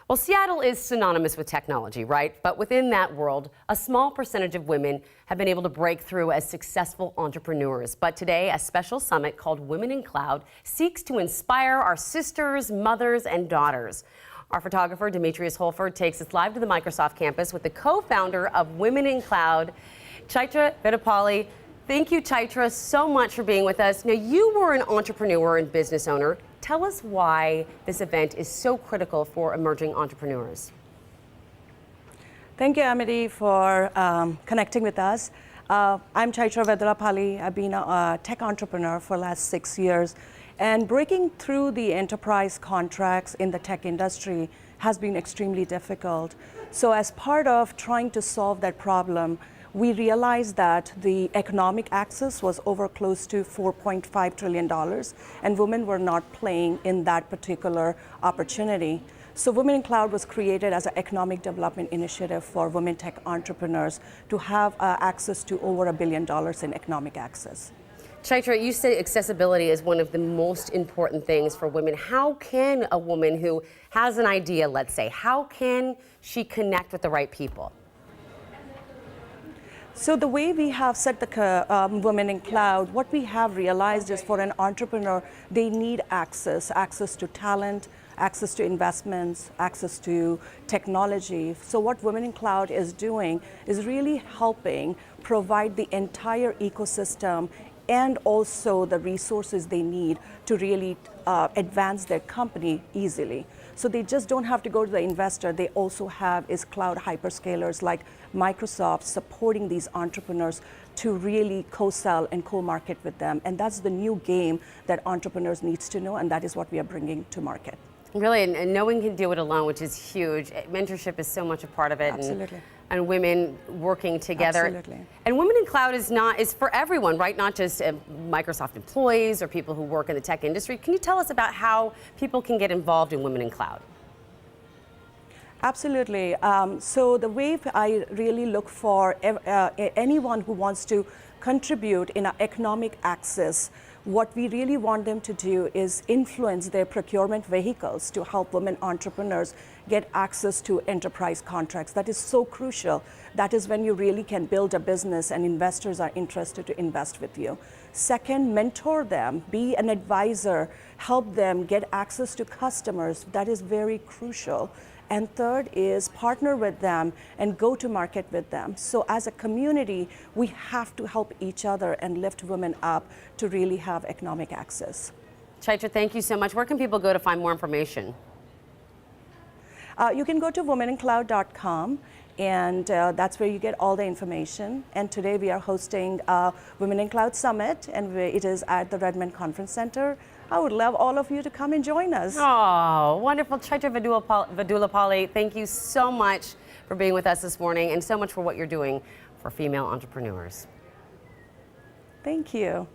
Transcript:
Well, Seattle is synonymous with technology, right? But within that world, a small percentage of women have been able to break through as successful entrepreneurs. But today, a special summit called Women in Cloud seeks to inspire our sisters, mothers, and daughters. Our photographer, Demetrius Holford, takes us live to the Microsoft campus with the co-founder of Women in Cloud, Chaitra Vedullapalli. Thank you, Chaitra, so much for being with us. Now, you were an entrepreneur and business owner. Tell us why this event is so critical for emerging entrepreneurs. Thank you, Amity, for connecting with us. I'm Chaitra Vedullapalli. I've been a tech entrepreneur for the last 6 years. And breaking through the enterprise contracts in the tech industry has been extremely difficult. So as part of trying to solve that problem, we realized that the economic access was over close to $4.5 trillion, and women were not playing in that particular opportunity. So Women in Cloud was created as an economic development initiative for women tech entrepreneurs to have access to over $1 billion in economic access. Chaitra, you say accessibility is one of the most important things for women. How can a woman who has an idea, let's say, how can she connect with the right people? So the way we have set the Women in Cloud, what we have realized is for an entrepreneur, they need access to talent, access to investments, access to technology. So what Women in Cloud is doing is really helping provide the entire ecosystem and also the resources they need to really advance their company easily. So they just don't have to go to the investor. They also have cloud hyperscalers like Microsoft supporting these entrepreneurs to really co-sell and co-market with them. And that's the new game that entrepreneurs needs to know, and that is what we are bringing to market. Really, and no one can do it alone, which is huge. Mentorship is so much a part of it. Absolutely. And women working together. Absolutely. And Women in Cloud is for everyone, right? Not just Microsoft employees or people who work in the tech industry. Can you tell us about how people can get involved in Women in Cloud? Absolutely. So the way I really look for anyone who wants to contribute in economic access, what we really want them to do is influence their procurement vehicles to help women entrepreneurs get access to enterprise contracts. That is so crucial. That is when you really can build a business and investors are interested to invest with you. Second, mentor them, be an advisor, help them get access to customers. That is very crucial. And third is partner with them and go to market with them. So as a community, we have to help each other and lift women up to really have economic access. Chaitra, thank you so much. Where can people go to find more information? You can go to womenincloud.com, and that's where you get all the information. And today we are hosting Women in Cloud Summit, and it is at the Redmond Conference Center. I would love all of you to come and join us. Oh, wonderful. Chaitra Vedullapalli, thank you so much for being with us this morning and so much for what you're doing for female entrepreneurs. Thank you.